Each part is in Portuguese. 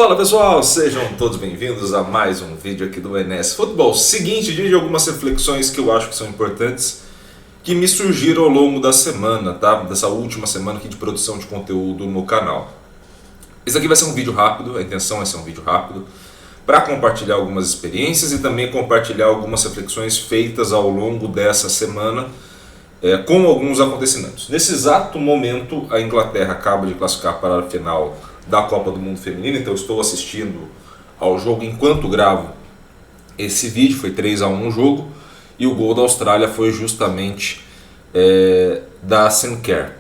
Fala pessoal, sejam todos bem-vindos a mais um vídeo aqui do NS Futebol. Seguinte, dia de algumas reflexões que eu acho que são importantes, que me surgiram ao longo da semana, tá? Dessa última semana aqui de produção de conteúdo no canal. Esse aqui vai ser um vídeo rápido, a intenção é ser um vídeo rápido, para compartilhar algumas experiências e também compartilhar algumas reflexões feitas ao longo dessa semana com alguns acontecimentos. Nesse exato momento, a Inglaterra acaba de classificar para a final da Copa do Mundo Feminino, então eu estou assistindo ao jogo enquanto gravo esse vídeo. Foi 3-1 o jogo e o gol da Austrália foi justamente da Sinclair.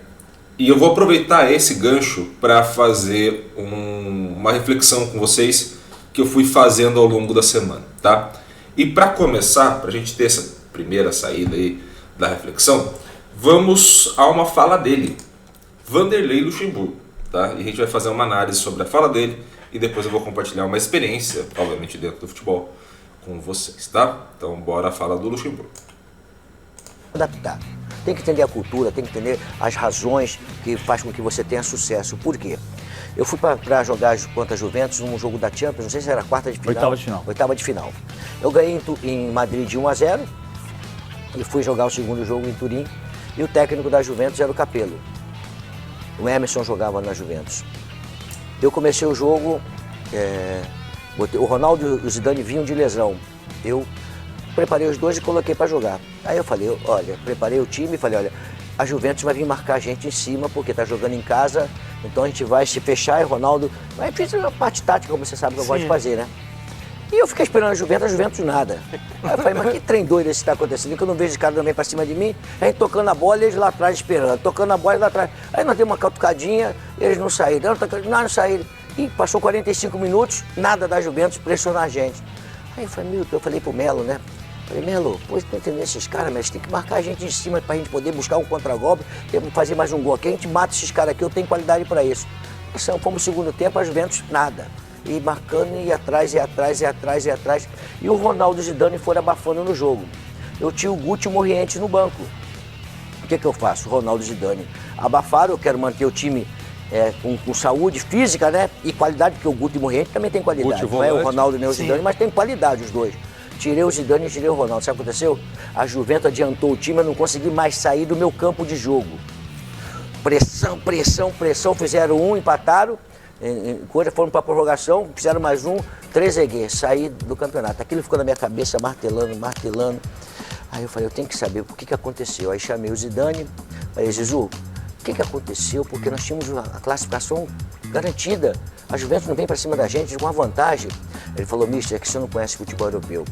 E eu vou aproveitar esse gancho para fazer uma reflexão com vocês que eu fui fazendo ao longo da semana, tá? E para começar, para a gente ter essa primeira saída aí da reflexão, vamos a uma fala dele, Vanderlei Luxemburgo. Tá? E a gente vai fazer uma análise sobre a fala dele e depois eu vou compartilhar uma experiência, obviamente dentro do futebol, com vocês, tá? Então bora a fala do Luxemburgo. Adaptar. Tem que entender a cultura, tem que entender as razões que faz com que você tenha sucesso. Por quê? Eu fui para jogar contra a Juventus num jogo da Champions, não sei se era quarta de final. Oitava de final. Oitava de final. Eu ganhei em Madrid de 1-0 e fui jogar o segundo jogo em Turim e o técnico da Juventus era o Capello. O Emerson jogava na Juventus. Eu comecei o jogo, o Ronaldo e o Zidane vinham de lesão. Eu preparei os dois e coloquei para jogar. Aí eu falei, olha, preparei o time e falei, olha, a Juventus vai vir marcar a gente em cima porque tá jogando em casa, então a gente vai se fechar e o Ronaldo... Aí fiz uma parte tática, como você sabe que eu gosto de fazer, né? E eu fiquei esperando a Juventus nada. Aí eu falei, mas que trem doido esse que tá acontecendo, que eu não vejo esse cara também pra cima de mim, a gente tocando a bola e eles lá atrás esperando, tocando a bola lá atrás. Aí nós demos uma catucadinha, eles não saíram, não saíram. E passou 45 minutos, nada da Juventus pressionar a gente. Aí eu falei, meu Deus, eu falei pro Melo, né? Falei, Melo, pô, você tá entendendo esses caras, mas tem que marcar a gente em cima pra gente poder buscar um contragolpe, fazer mais um gol aqui, a gente mata esses caras aqui, eu tenho qualidade pra isso. Então, fomos no segundo tempo, a Juventus, nada. E marcando, e atrás. E o Ronaldo e o Zidane foram abafando no jogo. Eu tinha o Guti e o Morientes no banco. O que eu faço? Ronaldo e Zidane abafaram, eu quero manter o time com saúde física, né? E qualidade, porque o Guti e o Morientes também tem qualidade. Não é o Ronaldo nem o Zidane, mas tem qualidade os dois. Tirei o Zidane e tirei o Ronaldo. Sabe o que aconteceu? A Juventus adiantou o time, eu não consegui mais sair do meu campo de jogo. Pressão, fizeram um, empataram. Foram para a prorrogação, fizeram mais um, 3-0, saí do campeonato. Aquilo ficou na minha cabeça, martelando. Aí eu falei, eu tenho que saber o que aconteceu. Aí chamei o Zidane, falei, Zizu, o que aconteceu? Porque nós tínhamos a classificação garantida. A Juventus não vem para cima da gente com uma vantagem. Ele falou, mister, é que você não conhece futebol europeu.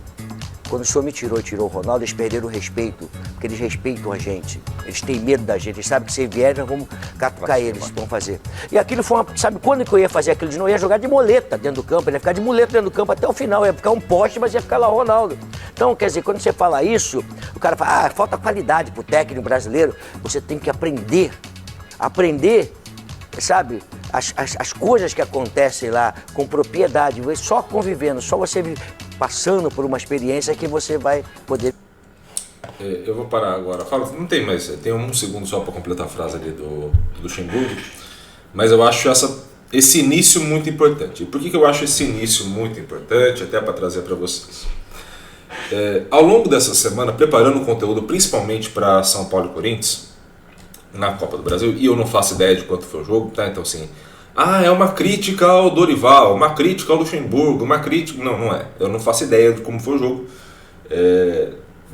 Quando o senhor me tirou o Ronaldo, eles perderam o respeito, porque eles respeitam a gente, eles têm medo da gente, eles sabem que se vier, nós vamos catucar eles, vão fazer. E aquilo foi sabe quando que eu ia fazer aquilo de novo? Eu ia jogar de muleta dentro do campo, ele ia ficar de muleta dentro do campo até o final, ia ficar um poste, mas ia ficar lá o Ronaldo. Então, quer dizer, quando você fala isso, o cara fala, falta qualidade pro técnico brasileiro, você tem que aprender, sabe, as coisas que acontecem lá com propriedade, só convivendo, só você passando por uma experiência que você vai poder... Eu vou parar agora. Fala, não tem mais, tem um segundo só para completar a frase ali do Luxemburgo, mas eu acho esse início muito importante. E por que eu acho esse início muito importante? Até para trazer para vocês. Ao longo dessa semana, preparando o conteúdo principalmente para São Paulo e Corinthians, na Copa do Brasil, e eu não faço ideia de quanto foi o jogo, tá? Então assim, é uma crítica ao Dorival, uma crítica ao Luxemburgo, uma crítica... Não é. Eu não faço ideia de como foi o jogo,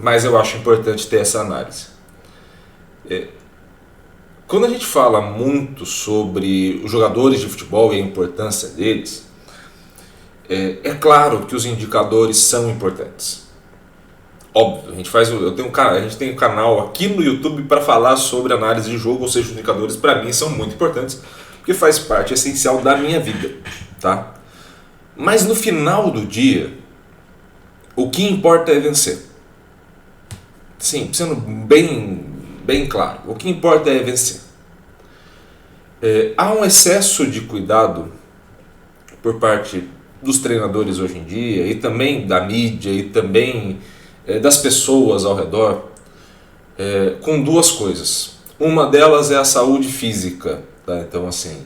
mas eu acho importante ter essa análise. Quando a gente fala muito sobre os jogadores de futebol e a importância deles, é claro que os indicadores são importantes. Óbvio, a gente tem um canal aqui no YouTube para falar sobre análise de jogo, ou seja, os indicadores para mim são muito importantes, porque faz parte essencial da minha vida, tá? Mas no final do dia, o que importa é vencer. Sim, sendo bem claro, o que importa é vencer. Há um excesso de cuidado por parte dos treinadores hoje em dia, e também da mídia, e também das pessoas ao redor, com duas coisas. Uma delas é a saúde física, tá? Então assim,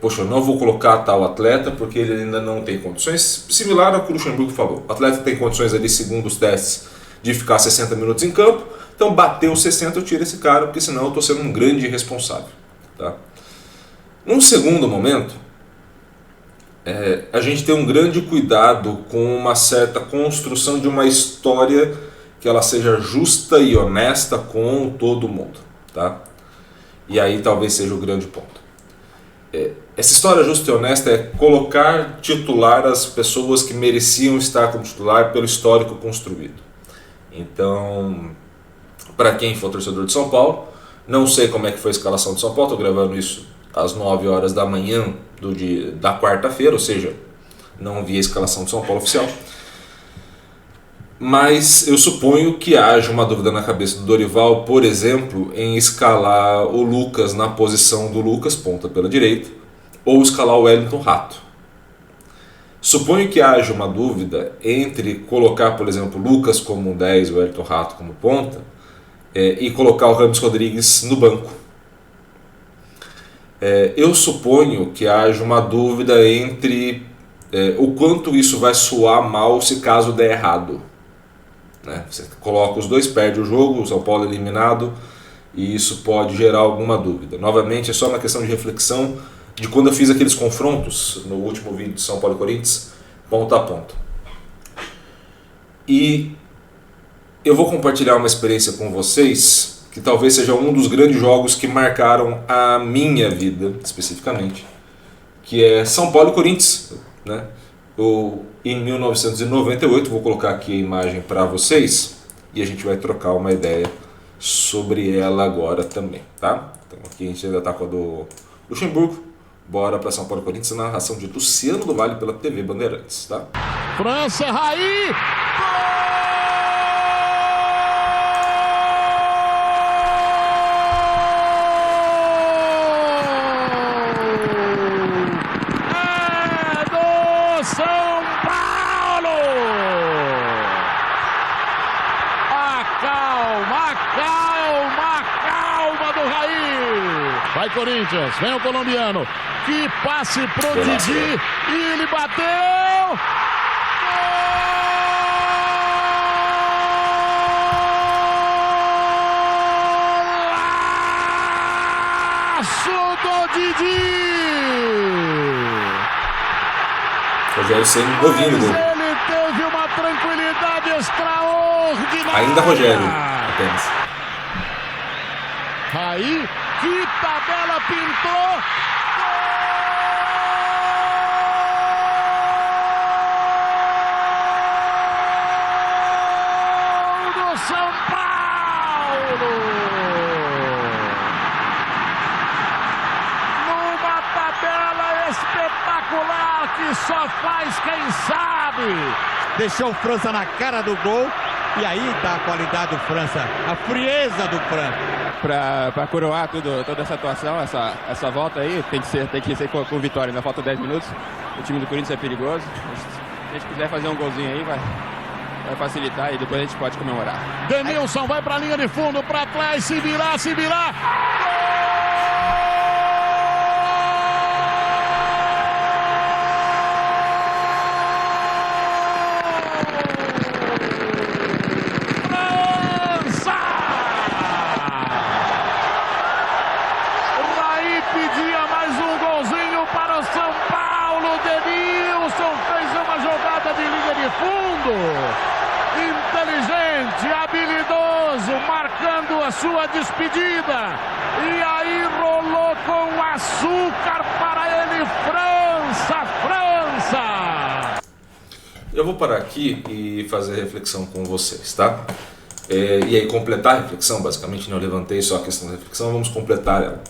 Poxa, eu não vou colocar tal atleta porque ele ainda não tem condições, similar ao que o Luxemburgo falou. O atleta tem condições ali, segundo os testes, de ficar 60 minutos em campo, então bateu 60, eu tiro esse cara, porque senão eu estou sendo um grande irresponsável. Tá? Num segundo momento, a gente tem um grande cuidado com uma certa construção de uma história que ela seja justa e honesta com todo mundo. Tá? E aí talvez seja o grande ponto. Essa história justa e honesta é colocar titular as pessoas que mereciam estar como titular pelo histórico construído. Então, para quem for torcedor de São Paulo, não sei como é que foi a escalação de São Paulo, estou gravando isso às 9 horas da manhã da quarta-feira, ou seja, não vi a escalação de São Paulo oficial. Mas eu suponho que haja uma dúvida na cabeça do Dorival, por exemplo, em escalar o Lucas na posição do Lucas, ponta pela direita, ou escalar o Wellington Rato. Suponho que haja uma dúvida entre colocar, por exemplo, o Lucas como 10 e o Wellington Rato como ponta, e colocar o Rames Rodrigues no banco. Eu suponho que haja uma dúvida entre o quanto isso vai soar mal se caso der errado. Né? Você coloca os dois, perde o jogo, o São Paulo eliminado, e isso pode gerar alguma dúvida. Novamente, é só uma questão de reflexão de quando eu fiz aqueles confrontos no último vídeo de São Paulo e Corinthians, ponta a ponta. E eu vou compartilhar uma experiência com vocês que talvez seja um dos grandes jogos que marcaram a minha vida, especificamente, que é São Paulo e Corinthians, né? Em 1998, vou colocar aqui a imagem para vocês e a gente vai trocar uma ideia sobre ela agora também, tá? Então aqui a gente ainda está com a do Luxemburgo. Bora para São Paulo e Corinthians, na narração de Luciano do Vale pela TV Bandeirantes, tá? França, Raí! É do São Paulo! Calma do Raí! Vai Corinthians, vem o colombiano. Que passe pro Didi e ele bateu! Golaço do Didi! Rogério Ceni novinho no gol. Ele teve uma tranquilidade extraordinária. Ainda Rogério, apenas. Aí, que tabela pintou! São Paulo! Numa tabela espetacular que só faz quem sabe! Deixou o França na cara do gol e aí tá a qualidade do França, a frieza do França. Para coroar toda essa atuação, essa volta aí, tem que ser com vitória. Ainda falta 10 minutos, o time do Corinthians é perigoso. Se a gente quiser fazer um golzinho aí, vai facilitar e depois a gente pode comemorar. Denilson vai para a linha de fundo, para trás, se virar! França! Raí pedia mais um golzinho para o São Paulo. Denilson fez uma jogada de linha de fundo. Inteligente, habilidoso, marcando a sua despedida. E aí rolou com açúcar para ele, França! Eu vou parar aqui e fazer reflexão com vocês, tá? E aí completar a reflexão, basicamente, não levantei só a questão da reflexão, vamos completar ela.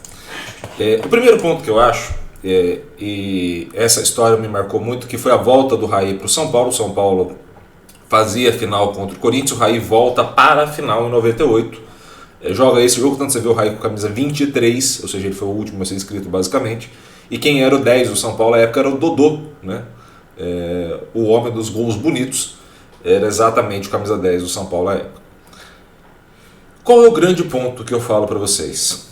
O primeiro ponto que eu acho, e essa história me marcou muito, que foi a volta do Raí para o São Paulo. O São Paulo fazia a final contra o Corinthians, o Raí volta para a final em 98, joga esse jogo, tanto você vê o Raí com a camisa 23, ou seja, ele foi o último a ser inscrito basicamente, e quem era o 10 do São Paulo na época era o Dodô, né? O homem dos gols bonitos, era exatamente o camisa 10 do São Paulo na época. Qual é o grande ponto que eu falo para vocês?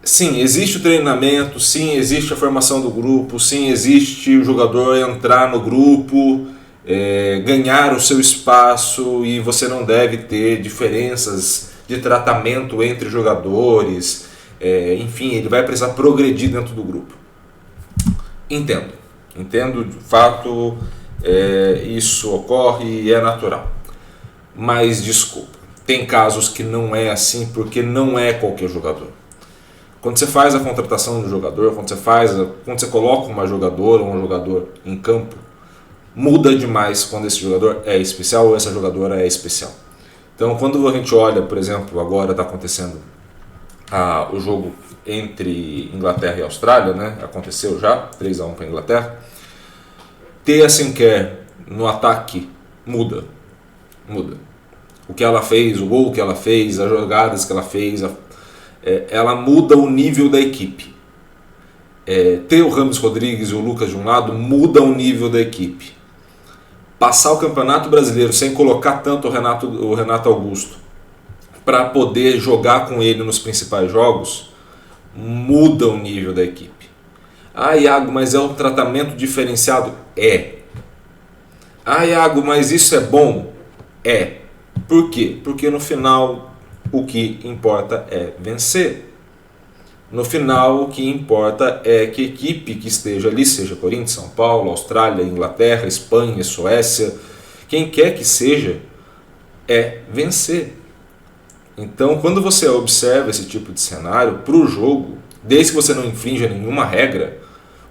sim, existe o treinamento, sim, existe a formação do grupo, sim, existe o jogador entrar no grupo, ganhar o seu espaço, e você não deve ter diferenças de tratamento entre jogadores, enfim, ele vai precisar progredir dentro do grupo. Entendo, de fato, isso ocorre e é natural. Mas desculpa, tem casos que não é assim, porque não é qualquer jogador. Quando você faz a contratação do jogador, quando você coloca uma jogadora ou um jogador em campo, muda demais quando esse jogador é especial ou essa jogadora é especial. Então, quando a gente olha, por exemplo, agora está acontecendo o jogo entre Inglaterra e Austrália, né? Aconteceu já, 3-1 para a Inglaterra. Ter a Sinclair no ataque muda. O que ela fez, o gol que ela fez, as jogadas que ela fez, ela muda o nível da equipe. Ter o Rames Rodrigues e o Lucas de um lado muda o nível da equipe. Passar o Campeonato Brasileiro sem colocar tanto o Renato Augusto para poder jogar com ele nos principais jogos muda o nível da equipe. Iago, mas é um tratamento diferenciado? Iago, mas isso é bom? Por quê? Porque no final o que importa é vencer. No final o que importa é que a equipe que esteja ali, seja Corinthians, São Paulo, Austrália, Inglaterra, Espanha, Suécia, quem quer que seja, vencer. Então, quando você observa esse tipo de cenário para o jogo, desde que você não infrinja nenhuma regra,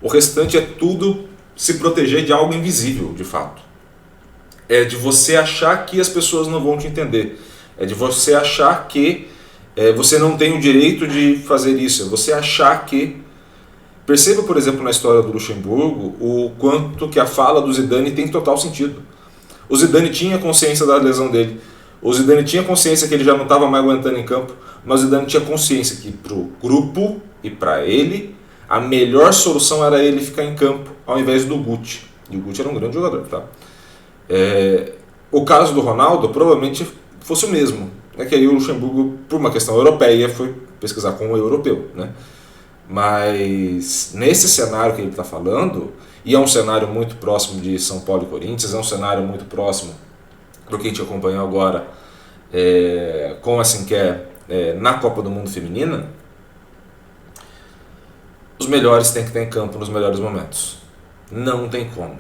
o restante é tudo se proteger de algo invisível, de fato. É de você achar que as pessoas não vão te entender. É de você achar que você não tem o direito de fazer isso. É você achar que... Perceba, por exemplo, na história do Luxemburgo, o quanto que a fala do Zidane tem total sentido. O Zidane tinha consciência da lesão dele. O Zidane tinha consciência que ele já não estava mais aguentando em campo. Mas o Zidane tinha consciência que para o grupo e para ele, a melhor solução era ele ficar em campo, ao invés do Guti. E o Guti era um grande jogador, tá? O caso do Ronaldo provavelmente fosse o mesmo. Que aí o Luxemburgo, por uma questão europeia, foi pesquisar com o europeu, né? Mas nesse cenário que ele está falando, e é um cenário muito próximo de São Paulo e Corinthians, é um cenário muito próximo do que a gente acompanhou agora com a Sinclair na Copa do Mundo Feminina, os melhores têm que estar em campo nos melhores momentos. Não tem como.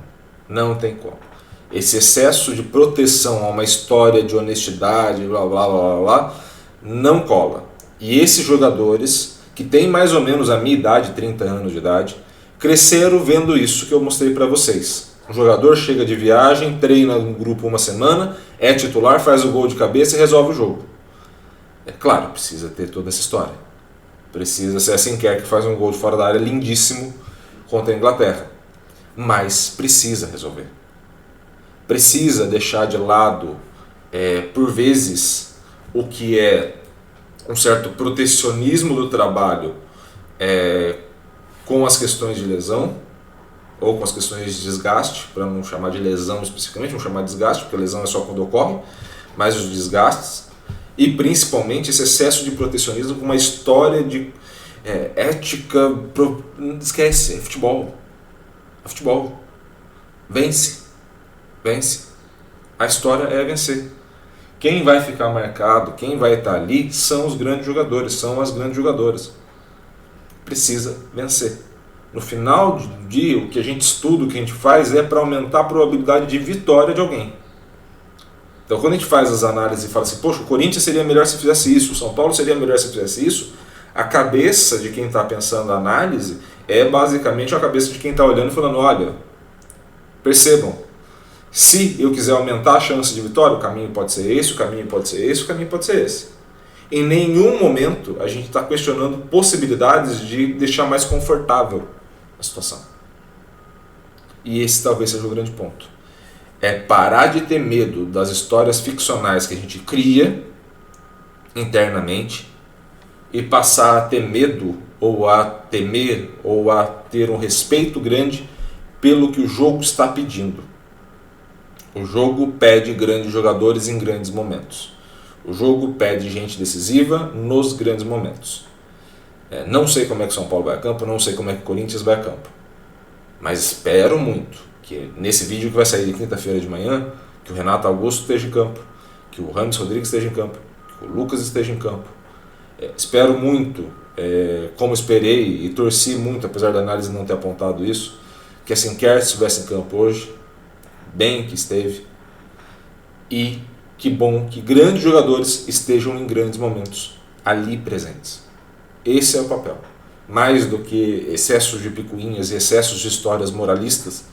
Esse excesso de proteção a uma história de honestidade, blá blá blá blá, não cola. E esses jogadores, que têm mais ou menos a minha idade, 30 anos de idade, cresceram vendo isso que eu mostrei para vocês. O jogador chega de viagem, treina no grupo uma semana, é titular, faz o gol de cabeça e resolve o jogo. É claro, precisa ter toda essa história. Precisa ser a Sinclair que faz um gol de fora da área lindíssimo contra a Inglaterra. Mas precisa resolver. Precisa deixar de lado, por vezes, o que é um certo protecionismo do trabalho com as questões de lesão, ou com as questões de desgaste, para não chamar de lesão especificamente, vamos chamar de desgaste, porque a lesão é só quando ocorre, mas os desgastes, e principalmente esse excesso de protecionismo com uma história de ética, esquece, é futebol. É futebol. Vence. A história é vencer. Quem vai ficar marcado, quem vai estar ali, são os grandes jogadores, são as grandes jogadoras. Precisa vencer. No final do dia, o que a gente estuda, o que a gente faz é para aumentar a probabilidade de vitória de alguém. Então, quando a gente faz as análises e fala assim, poxa, o Corinthians seria melhor se fizesse isso, o São Paulo seria melhor se fizesse isso, a cabeça de quem está pensando a análise é basicamente a cabeça de quem está olhando e falando, olha, percebam, se eu quiser aumentar a chance de vitória, o caminho pode ser esse, o caminho pode ser esse, o caminho pode ser esse. Em nenhum momento a gente está questionando possibilidades de deixar mais confortável a situação. E esse talvez seja o grande ponto. É parar de ter medo das histórias ficcionais que a gente cria internamente e passar a ter medo, ou a temer, ou a ter um respeito grande pelo que o jogo está pedindo. O jogo pede grandes jogadores em grandes momentos. O jogo pede gente decisiva nos grandes momentos. Não sei como é que o São Paulo vai a campo, não sei como é que o Corinthians vai a campo. Mas espero muito que nesse vídeo que vai sair de quinta-feira de manhã, que o Renato Augusto esteja em campo, que o Rames Rodrigues esteja em campo, que o Lucas esteja em campo. Espero muito, como esperei e torci muito, apesar da análise não ter apontado isso, que a Sinclair estivesse em campo hoje, bem que esteve, e que bom que grandes jogadores estejam em grandes momentos ali presentes. Esse é o papel. Mais do que excessos de picuinhas e excessos de histórias moralistas,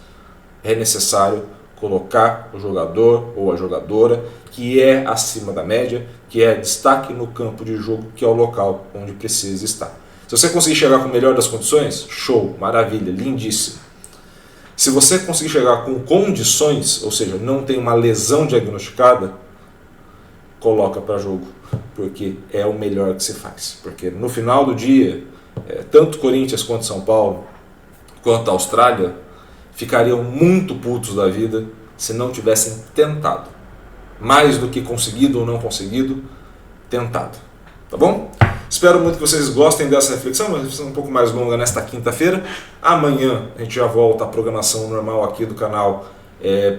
é necessário colocar o jogador ou a jogadora que é acima da média, que é destaque no campo de jogo, que é o local onde precisa estar. Se você conseguir chegar com o melhor das condições, show, maravilha, lindíssimo. Se você conseguir chegar com condições, ou seja, não tem uma lesão diagnosticada, coloca para jogo, porque é o melhor que se faz. Porque no final do dia, tanto Corinthians quanto São Paulo, quanto a Austrália, ficariam muito putos da vida se não tivessem tentado. Mais do que conseguido ou não conseguido, tentado. Tá bom? Espero muito que vocês gostem dessa reflexão, uma reflexão um pouco mais longa nesta quinta-feira. Amanhã a gente já volta à programação normal aqui do canal,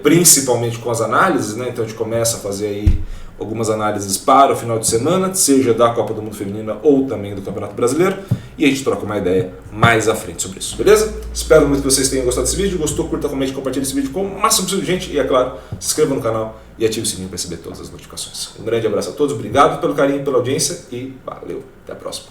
principalmente com as análises, né? Então a gente começa a fazer aí algumas análises para o final de semana, seja da Copa do Mundo Feminina ou também do Campeonato Brasileiro, e a gente troca uma ideia mais à frente sobre isso, beleza? Espero muito que vocês tenham gostado desse vídeo. Gostou, curta, comente, compartilhe esse vídeo com o máximo possível de gente e, é claro, se inscreva no canal e ative o sininho para receber todas as notificações. Um grande abraço a todos, obrigado pelo carinho, pela audiência e valeu, até a próxima.